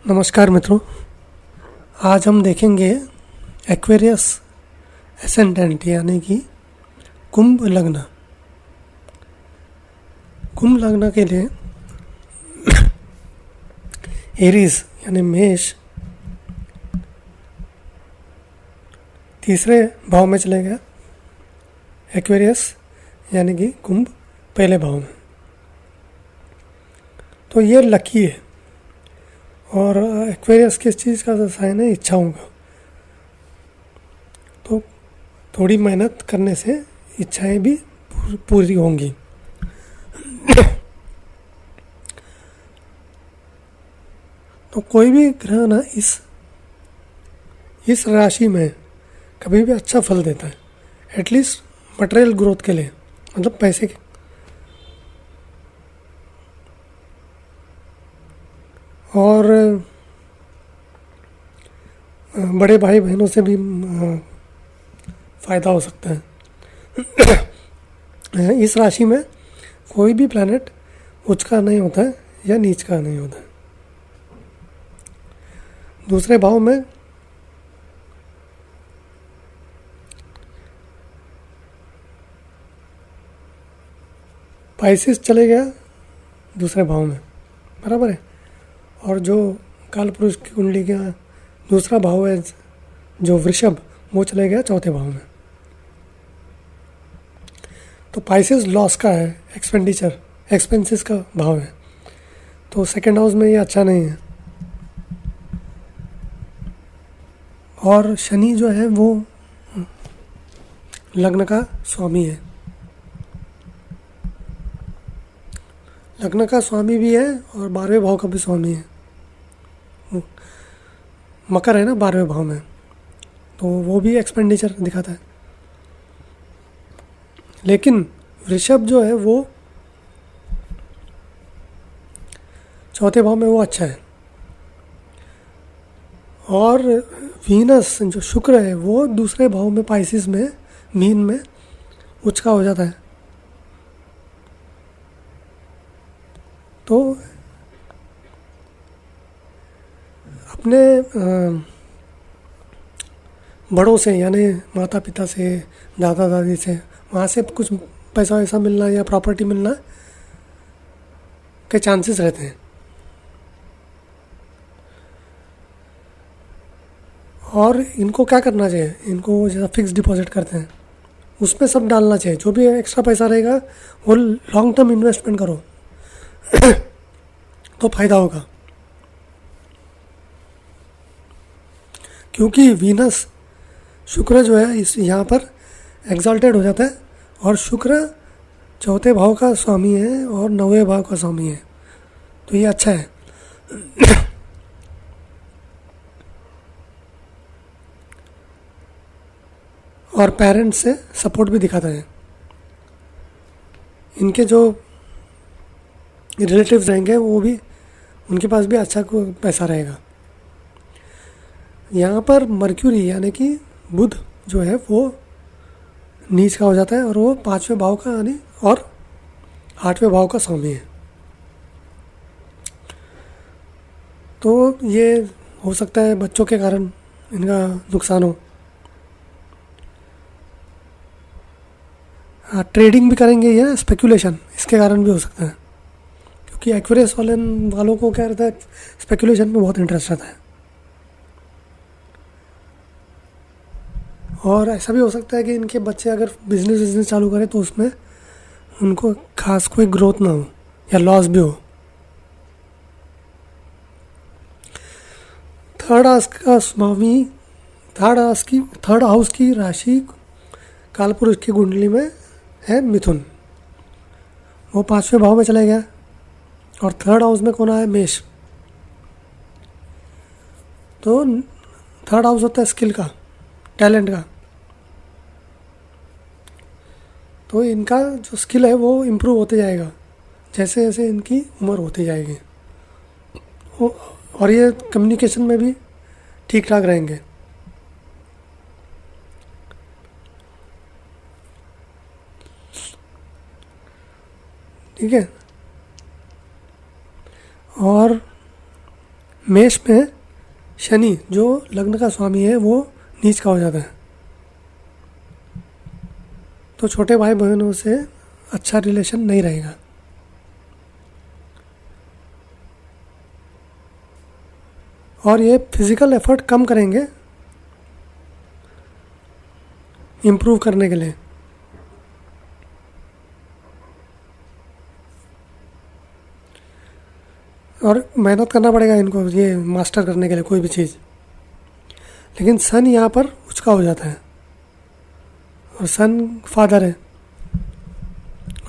नमस्कार मित्रों। आज हम देखेंगे एक्वेरियस एसेंडेंट यानी कि कुंभ लग्न। कुंभ लग्न के लिए एरीज यानी मेष तीसरे भाव में चले गया, एक्वेरियस यानी कि कुंभ पहले भाव में। तो ये लकी है। और एक्वेरियस किस चीज़ का साइन है? इच्छाओं का। तो थोड़ी मेहनत करने से इच्छाएं भी पूरी होंगी। तो कोई भी ग्रह ना इस राशि में कभी भी अच्छा फल देता है, एटलीस्ट मटेरियल ग्रोथ के लिए, मतलब पैसे के। और बड़े भाई बहनों से भी फ़ायदा हो सकता है। इस राशि में कोई भी प्लैनेट उच्च का नहीं होता है या नीच का नहीं होता है। दूसरे भाव में पाइसिस चले गया दूसरे भाव में, बराबर है। और जो कालपुरुष की कुंडली का दूसरा भाव है जो वृषभ, वो चले गया चौथे भाव में। तो पाइसिस लॉस का है, एक्सपेंसेस का भाव है। तो सेकंड हाउस में ये अच्छा नहीं है। और शनि जो है वो लग्न का स्वामी है। लग्न का स्वामी भी है और 12वें भाव का भी स्वामी है। मकर है ना 12वें भाव में, तो वो भी एक्सपेंडिचर दिखाता है। लेकिन वृषभ जो है वो चौथे भाव में, वो अच्छा है। और वीनस जो शुक्र है वो दूसरे भाव में, पाइसिस में, मीन में उच्च का हो जाता है। तो अपने बड़ों से यानी माता पिता से, दादा दादी से, वहाँ से कुछ पैसा वैसा मिलना या प्रॉपर्टी मिलना के चांसेस रहते हैं। और इनको क्या करना चाहिए? इनको जैसा फिक्स डिपॉजिट करते हैं उसमें सब डालना चाहिए। जो भी एक्स्ट्रा पैसा रहेगा वो लॉन्ग टर्म इन्वेस्टमेंट करो तो फायदा होगा। क्योंकि वीनस शुक्र जो है इस यहाँ पर एग्जॉल्टेड हो जाता है। और शुक्र चौथे भाव का स्वामी है और 9वें भाव का स्वामी है, तो ये अच्छा है। और पेरेंट्स से सपोर्ट भी दिखाता है। इनके जो रिलेटिव्स रहेंगे वो भी, उनके पास भी अच्छा पैसा रहेगा। यहाँ पर मर्क्यूरी यानी कि बुध जो है वो नीच का हो जाता है और वो 5वें भाव का यानी और 8वें भाव का स्वामी है। तो ये हो सकता है बच्चों के कारण इनका नुकसान हो। ट्रेडिंग भी करेंगे या स्पेकुलेशन, इसके कारण भी हो सकता है। क्योंकि एक्वेरियस वालों को क्या रहता है, स्पेकुलेशन में बहुत इंटरेस्ट रहता है। और ऐसा भी हो सकता है कि इनके बच्चे अगर बिजनेस चालू करें तो उसमें उनको खास कोई ग्रोथ ना हो या लॉस भी हो। थर्ड हाउस की राशि कालपुरुष की कुंडली में है मिथुन, वो 5वें भाव में चला गया। और थर्ड हाउस में कौन आया? मेष। तो थर्ड हाउस होता है स्किल का, टैलेंट का। तो इनका जो स्किल है वो इम्प्रूव होते जाएगा जैसे जैसे इनकी उम्र होती जाएगी। और ये कम्युनिकेशन में भी ठीक ठाक रहेंगे। ठीक है। और मेष में शनि जो लग्न का स्वामी है वो नीच का हो जाता है, तो छोटे भाई बहनों से अच्छा रिलेशन नहीं रहेगा। और ये फिज़िकल एफर्ट कम करेंगे इम्प्रूव करने के लिए। और मेहनत करना पड़ेगा इनको ये मास्टर करने के लिए कोई भी चीज़। लेकिन सन यहाँ पर उचका हो जाता है, और सन फादर है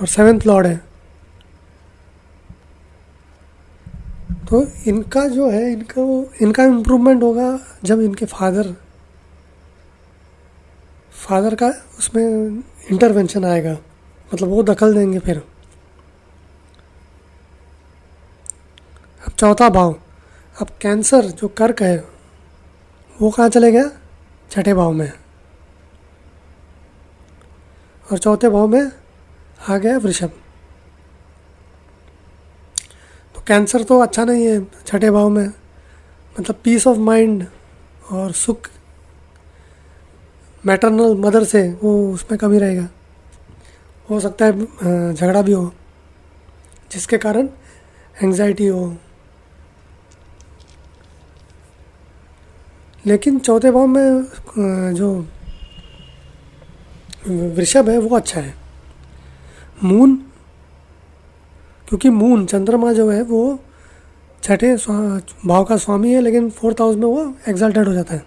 और सेवेंथ लॉर्ड है, तो इनका जो है इनका इम्प्रूवमेंट होगा जब इनके फादर का उसमें इंटरवेंशन आएगा, मतलब वो दखल देंगे फिर। अब चौथा भाव, अब कैंसर जो कर्क है वो कहाँ चले गया, छठे भाव में, और चौथे भाव में आ गया वृषभ। तो कैंसर तो अच्छा नहीं है छठे भाव में, मतलब पीस ऑफ माइंड और सुख मैटरनल मदर से वो उसमें कमी रहेगा। हो सकता है झगड़ा भी हो जिसके कारण एंग्जाइटी हो। लेकिन चौथे भाव में जो वृषभ है वो अच्छा है। मून, क्योंकि मून चंद्रमा जो है वो छठे भाव का स्वामी है, लेकिन फोर्थ हाउस में वो एग्जाल्टेड हो जाता है,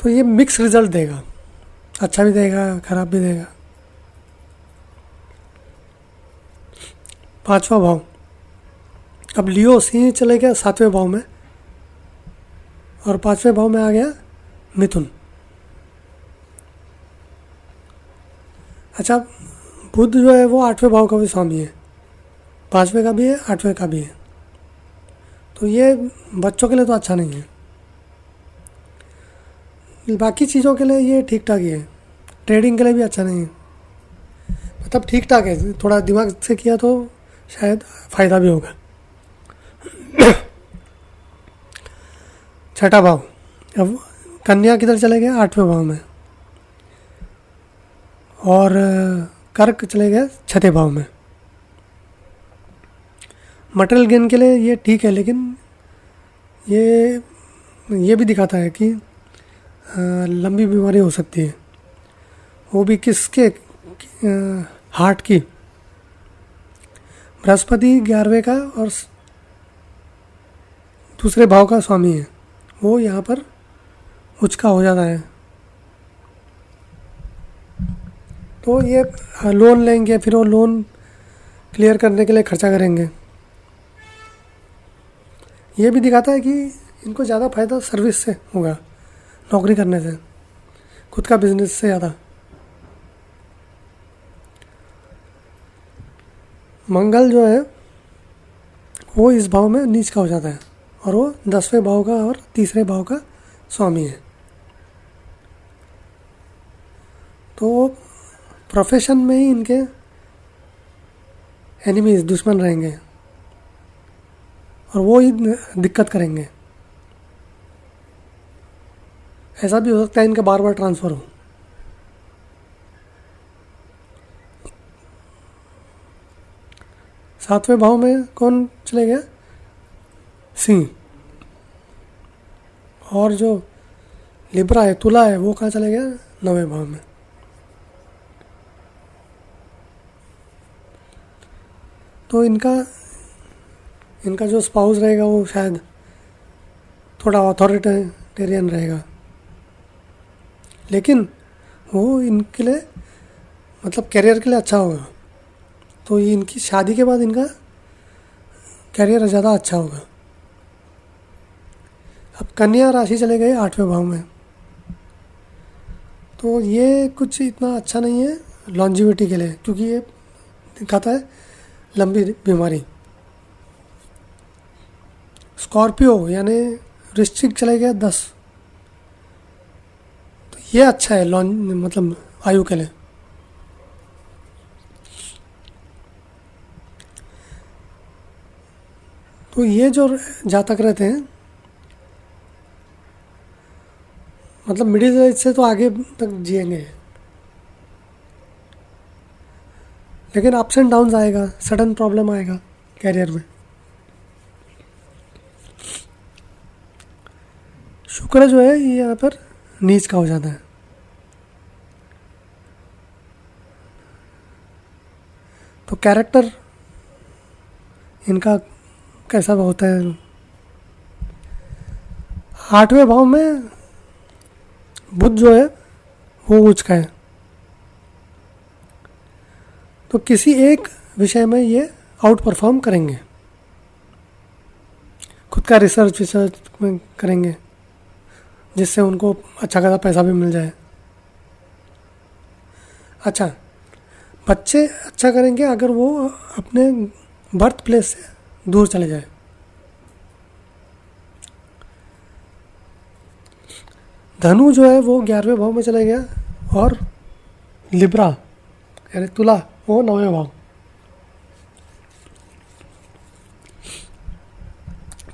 तो ये मिक्स रिजल्ट देगा, अच्छा भी देगा खराब भी देगा। पांचवा भाव, अब लियो सिंह चले गया सातवें भाव में, और पांचवें भाव में आ गया मिथुन। अच्छा, बुध जो है वो आठवें भाव का भी स्वामी है, पांचवें का भी है आठवें का भी है, तो ये बच्चों के लिए तो अच्छा नहीं है। बाकी चीज़ों के लिए ये ठीक ठाक ही है, ट्रेडिंग के लिए भी अच्छा नहीं है, मतलब ठीक ठाक है, थोड़ा दिमाग से किया तो शायद फ़ायदा भी होगा। छठा भाव, अब कन्या किधर चले गए, आठवें भाव में, और कर्क चले गए छठे भाव में। मटेरियल गेन के लिए ये ठीक है, लेकिन ये भी दिखाता है कि लंबी बीमारी हो सकती है, वो भी किसके, हार्ट की। बृहस्पति 11वें का और दूसरे भाव का स्वामी है, वो यहाँ पर उचका हो जाता है, तो ये लोन लेंगे, फिर वो लोन क्लियर करने के लिए खर्चा करेंगे। ये भी दिखाता है कि इनको ज़्यादा फायदा सर्विस से होगा, नौकरी करने से, खुद का बिजनेस से ज़्यादा। मंगल जो है वो इस भाव में नीच का हो जाता है, और वो 10वें भाव का और तीसरे भाव का स्वामी है, तो प्रोफेशन में ही इनके एनिमीज, दुश्मन रहेंगे, और वो ही दिक्कत करेंगे। ऐसा भी हो सकता है इनका बार बार ट्रांसफ़र हो। सातवें भाव में कौन चले गया, सिंह, और जो लिब्रा है, तुला है, वो कहाँ चले गया, 9वें भाव में। तो इनका जो स्पाउस रहेगा वो शायद थोड़ा ऑथोरिटेरियन रहेगा, लेकिन वो इनके लिए, मतलब करियर के लिए अच्छा होगा, तो ये इनकी शादी के बाद इनका करियर ज़्यादा अच्छा होगा। अब कन्या राशि चले गए 8वें भाव में, तो ये कुछ इतना अच्छा नहीं है लॉन्जिविटी के लिए, क्योंकि ये दिखाता है लंबी बीमारी। स्कॉर्पियो यानी वृश्चिक चले गया 10, तो ये अच्छा है मतलब आयु के लिए। तो ये जो जातक रहते हैं, मतलब मिडिल एज से तो आगे तक जिएंगे, लेकिन अप्स एंड डाउन्स आएगा, सडन प्रॉब्लम आएगा कैरियर में। शुक्र जो है ये यहाँ पर नीच का हो जाता है। तो कैरेक्टर इनका कैसा होता है? 8वें भाव में बुध जो है वो उच्च का है, तो किसी एक विषय में ये आउट परफॉर्म करेंगे, खुद का रिसर्च में करेंगे, जिससे उनको अच्छा खासा पैसा भी मिल जाए। अच्छा, बच्चे अच्छा करेंगे अगर वो अपने बर्थ प्लेस से दूर चले जाए। धनु जो है वो 11वें भाव में चला गया, और लिब्रा यानी तुला वो 9वें भाव।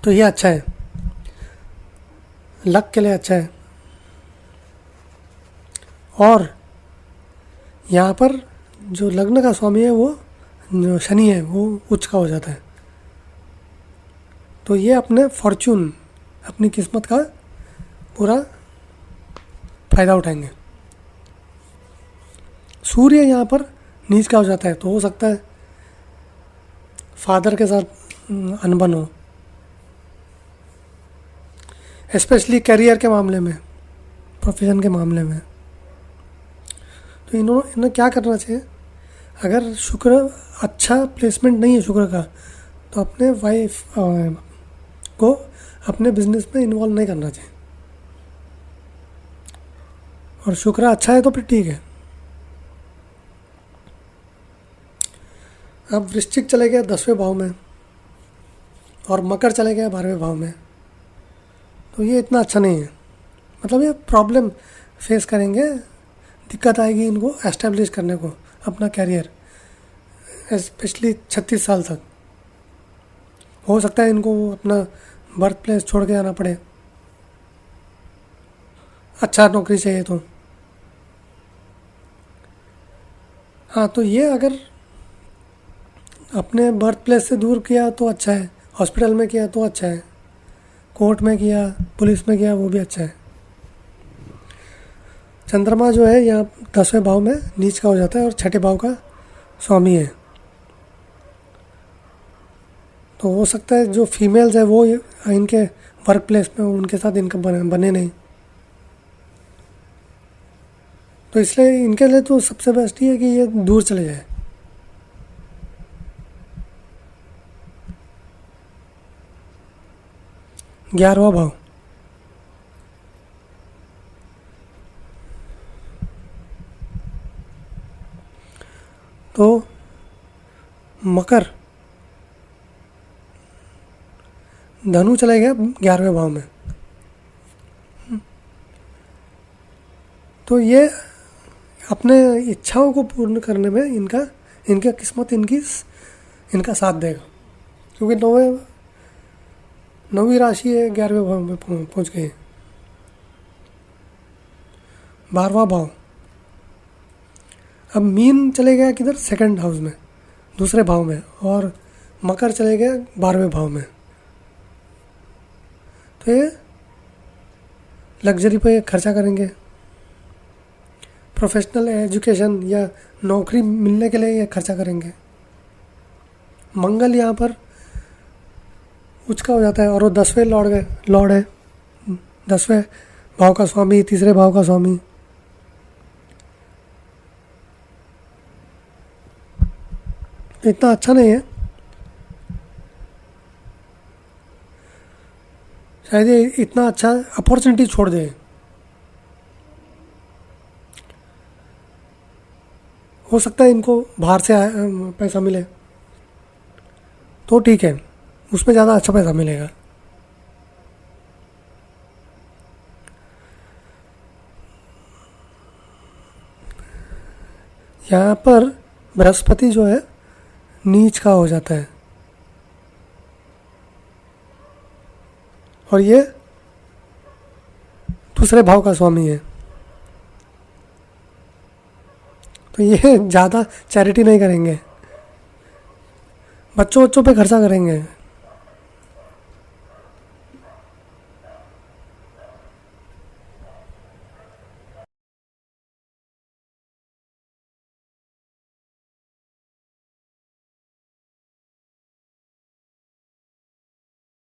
तो ये अच्छा है, लक के लिए अच्छा है। और यहाँ पर जो लग्न का स्वामी है वो जो शनि है वो उच्च का हो जाता है, तो ये अपने फॉर्च्यून, अपनी किस्मत का पूरा फायदा उठाएंगे। सूर्य यहाँ पर नीच का हो जाता है, तो हो सकता है फादर के साथ अनबन हो, स्पेशली करियर के मामले में, प्रोफेशन के मामले में। तो इन्हें क्या करना चाहिए? अगर शुक्र अच्छा प्लेसमेंट नहीं है शुक्र का, तो अपने वाइफ को अपने बिजनेस में इन्वॉल्व नहीं करना चाहिए। और शुक्र अच्छा है तो फिर ठीक है। अब वृश्चिक चले गए 10वें भाव में, और मकर चले गए 12वें भाव में, तो ये इतना अच्छा नहीं है। मतलब ये प्रॉब्लम फेस करेंगे, दिक्कत आएगी इनको एस्टेब्लिश करने को अपना कैरियर, स्पेशली 36 साल तक। हो सकता है इनको अपना बर्थ प्लेस छोड़ के आना पड़े, अच्छा नौकरी चाहिए तो। हाँ, तो ये अगर अपने बर्थ प्लेस से दूर किया तो अच्छा है, हॉस्पिटल में किया तो अच्छा है, कोर्ट में किया, पुलिस में किया, वो भी अच्छा है। चंद्रमा जो है यहाँ 10वें भाव में नीच का हो जाता है, और 6ठे भाव का स्वामी है। तो हो सकता है जो फीमेल्स है वो इनके वर्क प्लेस में उनके साथ इनका बने नहीं, तो इसलिए इनके लिए तो सबसे बेस्ट ये है कि ये दूर चले जाए। ग्यारहवां भाव, तो मकर, धनु चले गया 11वें भाव में, तो ये अपने इच्छाओं को पूर्ण करने में इनका किस्मत इनका साथ देगा, क्योंकि नौवीं राशि है 11वें भाव में पहुंच गई। 12वां भाव, अब मीन चले गया किधर? सेकंड हाउस में, दूसरे भाव में, और मकर चले गया 12वें भाव में। तो ये लग्जरी पे खर्चा करेंगे, प्रोफेशनल एजुकेशन या नौकरी मिलने के लिए ये खर्चा करेंगे। मंगल यहाँ पर उच्च का हो जाता है, और वो 10वें लॉर्ड है, 10वें भाव का स्वामी, तीसरे भाव का स्वामी। इतना अच्छा नहीं है, शायद ये इतना अच्छा अपॉर्चुनिटी छोड़ दे। हो सकता है इनको बाहर से पैसा मिले तो ठीक है, उसमें ज़्यादा अच्छा पैसा मिलेगा। यहाँ पर बृहस्पति जो है नीच का हो जाता है, और ये दूसरे भाव का स्वामी है। तो ये ज़्यादा चैरिटी नहीं करेंगे, बच्चों पे खर्चा करेंगे।